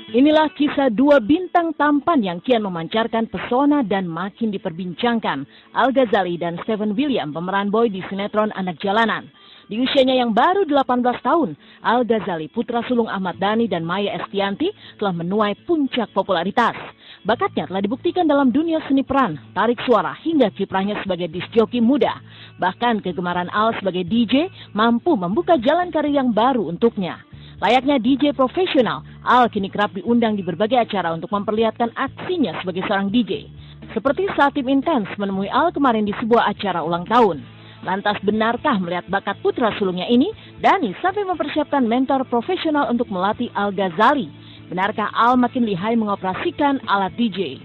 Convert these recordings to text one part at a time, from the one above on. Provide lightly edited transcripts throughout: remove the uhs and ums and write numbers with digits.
Inilah kisah dua bintang tampan yang kian memancarkan pesona dan makin diperbincangkan. Al Ghazali dan Steven William, pemeran boy di sinetron Anak Jalanan. Di usianya yang baru 18 tahun, Al Ghazali, putra sulung Ahmad Dhani dan Maya Estianty, telah menuai puncak popularitas. Bakatnya telah dibuktikan dalam dunia seni peran, tarik suara, hingga kiprahnya sebagai disc joki muda. Bahkan kegemaran Al sebagai DJ mampu membuka jalan karir yang baru untuknya. Layaknya DJ profesional, Al kini kerap diundang di berbagai acara untuk memperlihatkan aksinya sebagai seorang DJ. Seperti saat tim Intens menemui Al kemarin di sebuah acara ulang tahun. Lantas benarkah melihat bakat putra sulungnya ini, Dhani sampai mempersiapkan mentor profesional untuk melatih Al Ghazali? Benarkah Al makin lihai mengoperasikan alat DJ?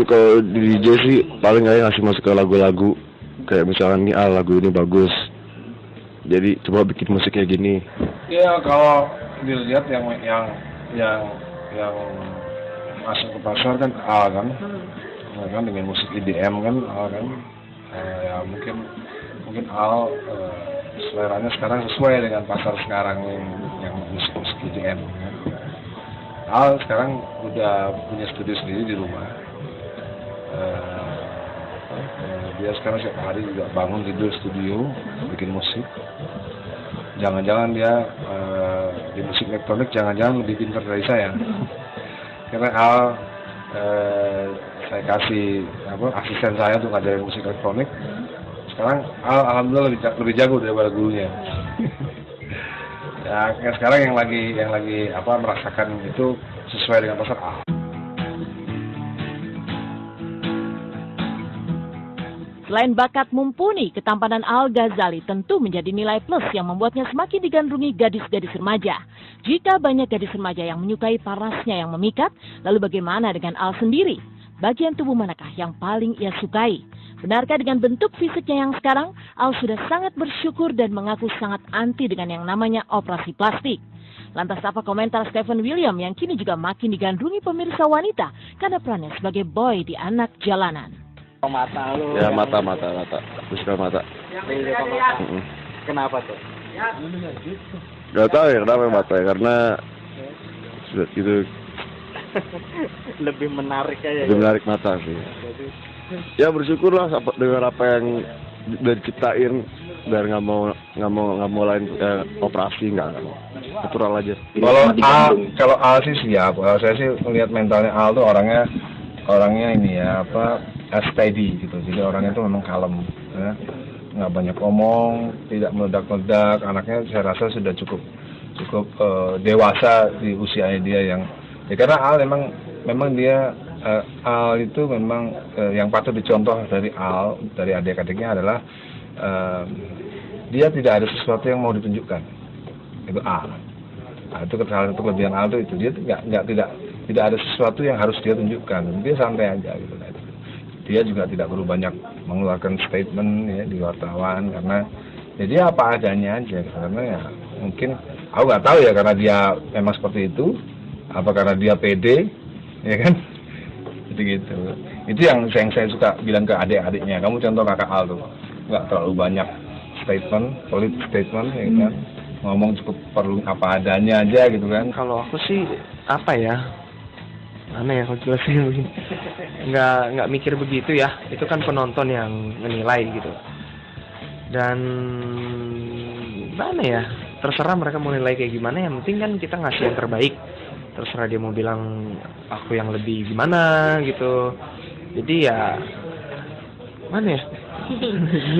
Kalau di DJ sih paling kayak ngasih masuk ke lagu-lagu, kayak misalkan nih lagu ini bagus, jadi coba bikin musik kayak gini. Ya kalau dilihat yang masuk ke pasar kan Al kan, dengan musik EDM kan Al kan, ya mungkin Al seleranya sekarang sesuai dengan pasar sekarang yang musik EDM kan. Al sekarang udah punya studio sendiri di rumah. Dia sekarang setiap hari juga bangun tidur studio bikin musik. Jangan-jangan dia di musik elektronik jangan-jangan lebih pintar dari saya. Karena Al saya kasih asisten saya untuk ngajarin musik elektronik. Sekarang Al alhamdulillah lebih jago daripada gurunya. Ya sekarang yang lagi merasakan itu sesuai dengan pasar Al. Selain bakat mumpuni, ketampanan Al Ghazali tentu menjadi nilai plus yang membuatnya semakin digandrungi gadis-gadis remaja. Jika banyak gadis remaja yang menyukai parasnya yang memikat, lalu bagaimana dengan Al sendiri? Bagian tubuh manakah yang paling ia sukai? Benarkah dengan bentuk fisiknya yang sekarang, Al sudah sangat bersyukur dan mengaku sangat anti dengan yang namanya operasi plastik? Lantas apa komentar Steven William yang kini juga makin digandrungi pemirsa wanita karena perannya sebagai boy di Anak Jalanan? Mata lu. Ya mata. Suka mata. Kenapa tuh? Gak tahu ya kenapa mata ya, karena gitu. Lebih menarik aja. Lebih menarik mata sih. Ya bersyukurlah dengan apa yang udah diciptain, biar nggak mau lain operasi, nggak natural aja. Kalau Al sih siap. Kalau saya sih melihat mentalnya Al tuh orangnya ini ya steady gitu. Jadi orangnya itu memang kalem, ya. Nggak banyak omong, tidak meledak-meledak. Anaknya saya rasa sudah cukup dewasa di usianya dia yang. Ya karena Al memang dia Al itu memang yang patut dicontoh dari Al, dari adik-adiknya adalah dia tidak ada sesuatu yang mau ditunjukkan. Itu Al. Nah, itu salah satu kelebihan Al itu dia tidak ada sesuatu yang harus dia tunjukkan. Dia santai aja gitu. Dia juga tidak perlu banyak mengeluarkan statement ya di wartawan karena ya dia apa adanya aja karena ya mungkin aku nggak tahu ya karena dia memang seperti itu apa karena dia pede ya kan gitu. Itu yang saya suka bilang ke adik-adiknya, kamu contoh kakak Al tuh nggak terlalu banyak statement, solid statement ya kan, ngomong cukup perlu apa adanya aja gitu kan. Kalau aku sih apa ya, mana ya kalau jelasin begini, nggak mikir begitu ya, itu kan penonton yang menilai gitu. Dan mana ya, terserah mereka mau nilai kayak gimana, yang penting kan kita ngasih yang terbaik. Terserah dia mau bilang aku yang lebih gimana gitu. Jadi ya mana ya?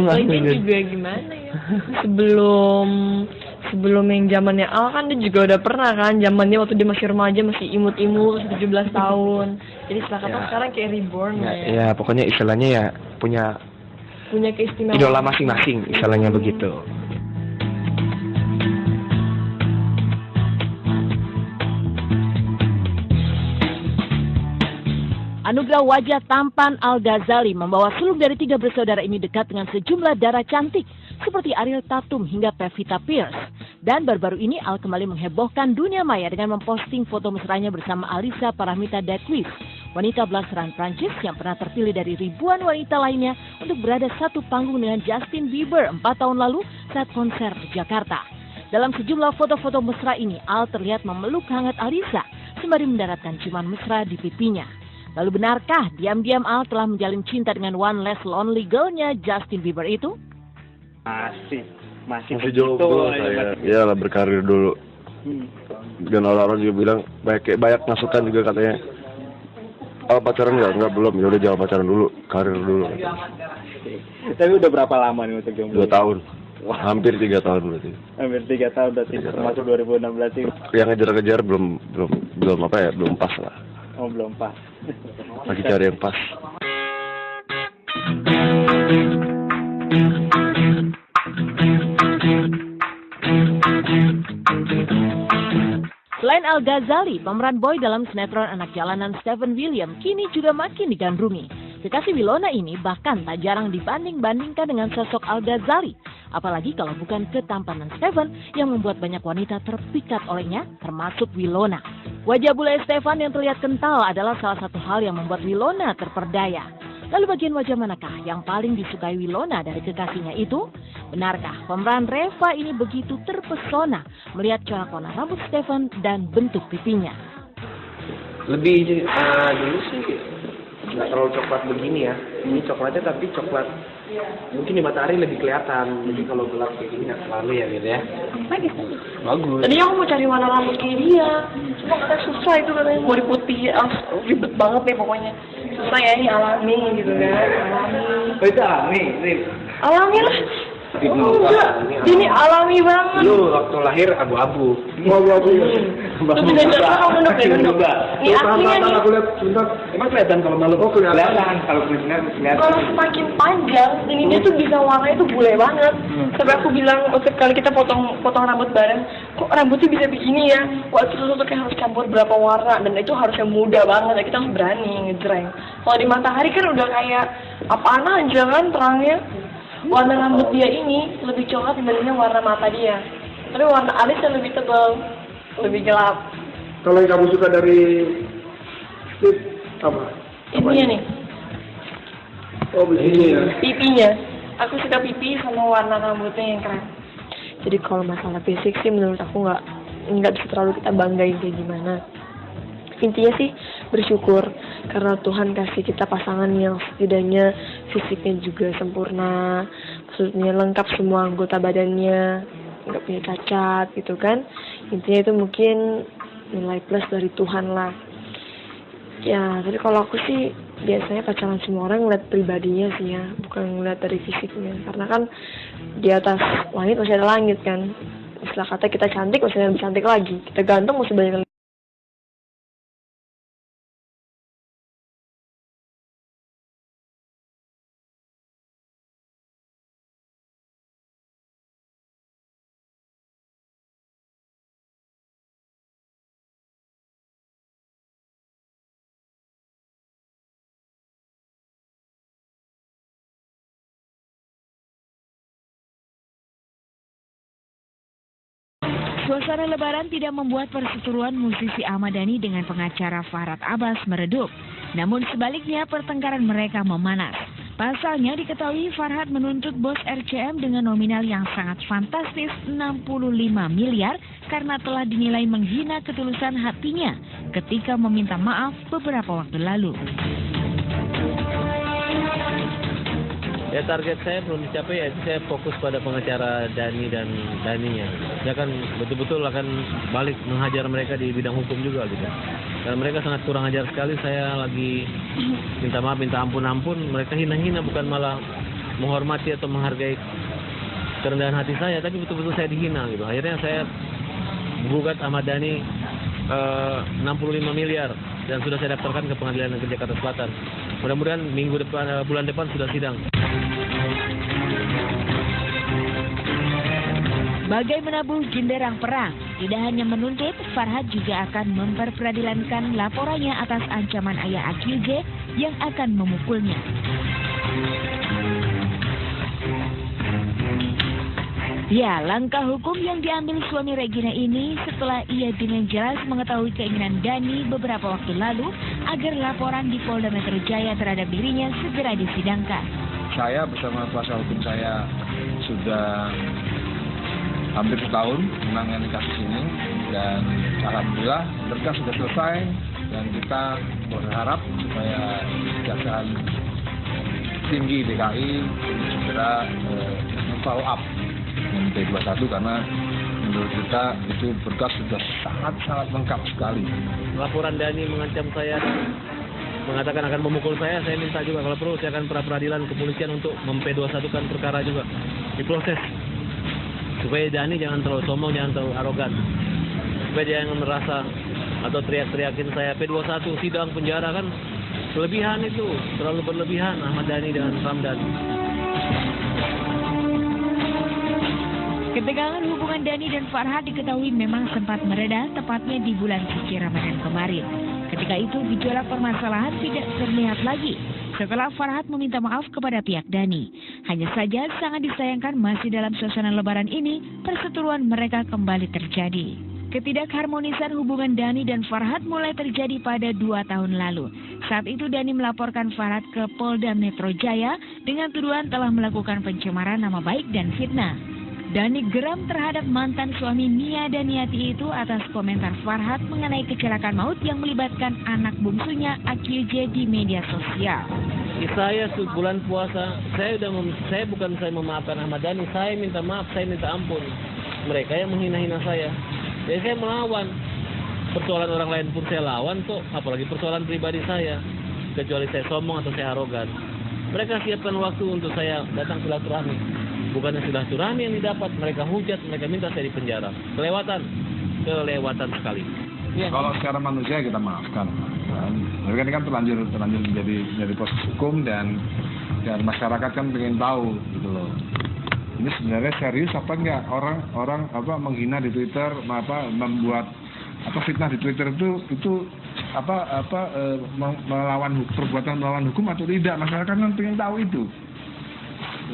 Lagian juga gimana ya? Sebelum yang zamannya Al kan dia juga udah pernah kan, zamannya waktu dia masih remaja, masih imut-imut, 17 tahun. Jadi sekarang kayak reborn ya. Ya pokoknya istilahnya ya punya keistimewaan. Idola masing-masing, istilahnya begitu. Anugerah wajah tampan Al-Ghazali membawa sulung dari 3 bersaudara ini dekat dengan sejumlah darah cantik seperti Ariel Tatum hingga Pevita Pierce. Dan baru-baru ini Al kembali menghebohkan dunia maya dengan memposting foto mesranya bersama Alisa Paramita Deatcliffe, wanita blasteran Prancis yang pernah terpilih dari ribuan wanita lainnya untuk berada satu panggung dengan Justin Bieber 4 tahun lalu saat konser di Jakarta. Dalam sejumlah foto-foto mesra ini, Al terlihat memeluk hangat Alisa sembari mendaratkan ciuman mesra di pipinya. Lalu benarkah diam-diam Al telah menjalin cinta dengan one less lonely girl-nya Justin Bieber itu? Masih jomblo saya. Iyalah, berkarir dulu. Dan orang-orang juga bilang banyak masukan juga katanya. Pacaran enggak belum, ya udah jangan pacaran dulu, karir dulu. Tapi udah berapa lama nih untuk jomblo? 2 tahun. Wah, hampir 3 tahun berarti. Hampir 3 tahun berarti, termasuk 2016 ini. Yang ngejar-ngejar belum pas lah. Oh, belum pas. Lagi cari yang pas. Selain Al-Ghazali, pemeran boy dalam sinetron anak jalanan Steven William kini juga makin digandrungi. Kekasih Wilona ini bahkan tak jarang dibanding-bandingkan dengan sosok Al-Ghazali. Apalagi kalau bukan ketampanan Steven yang membuat banyak wanita terpikat olehnya, termasuk Wilona. Wajah bule Steven yang terlihat kental adalah salah satu hal yang membuat Wilona terperdaya. Lalu bagian wajah manakah yang paling disukai Wilona dari kekasihnya itu? Benarkah pemeran Reva ini begitu terpesona melihat corak warna rambut Steven dan bentuk pipinya? Lebih dulu sih nggak terlalu coklat begini ya. Ini coklatnya tapi coklat mungkin di matahari lebih kelihatan. Jadi kalau gelap kayak gini nggak terlalu ya gitu ya. Bagus. Tadi aku mau cari warna rambut kayak dia, cuma katanya susah itu katanya mau diputih, ribet banget nih pokoknya. Susah ya, ini alami gitu kan, alami. Oh, itu alami, Alami lah. Enggak, ini alami banget. Lu waktu lahir abu-abu. Abu-abu. Terus dengan cara kamu nunduk ya, nunduk. Ini aslinya nih. Aku lihat sebentar. Emang kelihatan kalau malu? Oh, kelihatan. Kalau kelihatan. Kalau semakin panjang, ini dia tuh bisa warnanya tuh bule banget. Sampai aku bilang, waktu kali kita potong rambut bareng, kok rambutnya bisa begini ya? Wah, terus kayak harus campur berapa warna, dan itu harus yang muda banget, ya kita harus berani ngejreng. Kalau di matahari kan udah kayak apaan aja kan terangnya. Warna rambut dia ini lebih coklat dibandingnya warna mata dia. Tapi warna alisnya lebih tebal, lebih gelap. Kalau yang kamu suka dari Steve apa? Ininya nih. Oh, begini ya. Pipinya. Aku suka pipi sama warna rambutnya yang keren. Jadi kalau masalah fisik sih menurut aku nggak bisa terlalu kita banggain kayak gimana. Intinya sih bersyukur karena Tuhan kasih kita pasangan yang setidaknya fisiknya juga sempurna, maksudnya lengkap semua anggota badannya, nggak punya cacat gitu kan. Intinya itu mungkin nilai plus dari Tuhan lah. Ya, tapi kalau aku sih biasanya pacaran semua orang ngeliat pribadinya sih ya, bukan ngeliat dari fisiknya. Karena kan di atas langit masih ada langit kan. Istilah kata kita cantik masih ada lebih cantik lagi, kita ganteng masih banyak lagi. Suasana lebaran tidak membuat perseteruan musisi Ahmad Dhani dengan pengacara Farhad Abbas meredup. Namun sebaliknya pertengkaran mereka memanas. Pasalnya diketahui Farhad menuntut bos RCM dengan nominal yang sangat fantastis 65 miliar karena telah dinilai menghina ketulusan hatinya ketika meminta maaf beberapa waktu lalu. Ya target saya belum dicapai, ya saya fokus pada pengacara Dhani dan Dhaninya. Saya kan betul-betul akan balik menghajar mereka di bidang hukum juga gitu. Dan mereka sangat kurang ajar sekali, saya lagi minta maaf, minta ampun, mereka hina-hina bukan malah menghormati atau menghargai kerendahan hati saya, tapi betul-betul saya dihina gitu. Akhirnya saya gugat Ahmad Dhani 65 miliar dan sudah saya daftarkan ke Pengadilan Negeri Jakarta Selatan. Mudah-mudahan bulan depan sudah sidang. Sebagai menabuh genderang perang, tidak hanya menuntut, Farhad juga akan memperperadilankan laporannya atas ancaman ayah AQJ yang akan memukulnya. Ya, langkah hukum yang diambil suami Regina ini setelah ia dengan jelas mengetahui keinginan Dani beberapa waktu lalu agar laporan di Polda Metro Jaya terhadap dirinya segera disidangkan. Saya bersama kuasa hukum saya sudah hampir setahun menangani kasus ini dan alhamdulillah berkas sudah selesai dan kita berharap supaya Kejaksaan Tinggi DKI segera follow up dengan P21 karena menurut kita itu berkas sudah sangat lengkap sekali. Laporan Dani mengancam saya, mengatakan akan memukul saya minta juga kalau perlu saya akan pra-peradilan kepolisian untuk mem-P21kan perkara juga diproses. Supaya Dani jangan terlalu sombong, jangan terlalu arogan. Supaya dia jangan merasa atau teriak-teriakin saya P21 sidang penjara kan berlebihan itu, terlalu berlebihan Ahmad Dhani dengan Ramdan. Ketegangan hubungan Dani dan Farhad diketahui memang sempat mereda tepatnya di bulan suci Ramadan kemarin. Ketika itu gejolak permasalahan tidak terlihat lagi setelah Farhad meminta maaf kepada pihak Dani. Hanya saja sangat disayangkan masih dalam suasana lebaran ini perseteruan mereka kembali terjadi. Ketidakharmonisan hubungan Dani dan Farhad mulai terjadi pada 2 tahun lalu. Saat itu Dani melaporkan Farhad ke Polda Metro Jaya dengan tuduhan telah melakukan pencemaran nama baik dan fitnah. Dani geram terhadap mantan suami Nia Daniati itu atas komentar Farhad mengenai kecelakaan maut yang melibatkan anak bungsunya AQJ di media sosial. Saya bulan puasa, saya bukan memaafkan Ahmad Dhani, saya minta maaf, saya minta ampun. Mereka yang menghina-hina saya. Jadi saya melawan. Persoalan orang lain pun saya lawan kok, apalagi persoalan pribadi saya. Kecuali saya sombong atau saya arogan. Mereka siapkan waktu untuk saya datang silaturahmi. Bukannya silaturahmi yang didapat, mereka hujat, mereka minta saya di penjara. Kelewatan sekali. Ya. Kalau secara manusia kita maafkan. Tapi kan ini kan terlanjur menjadi proses hukum dan masyarakat kan pengen tahu gitu loh. Ini sebenarnya serius apa enggak orang menghina di Twitter, membuat fitnah di Twitter itu perbuatan melawan hukum atau tidak, masyarakat kan pengen tahu itu.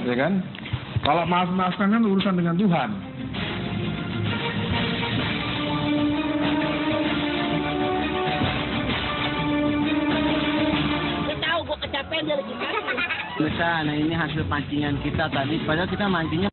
Ya kan? Kalau maafkan kan urusan dengan Tuhan. Nah ini hasil pancingan kita tadi, padahal kita mancingnya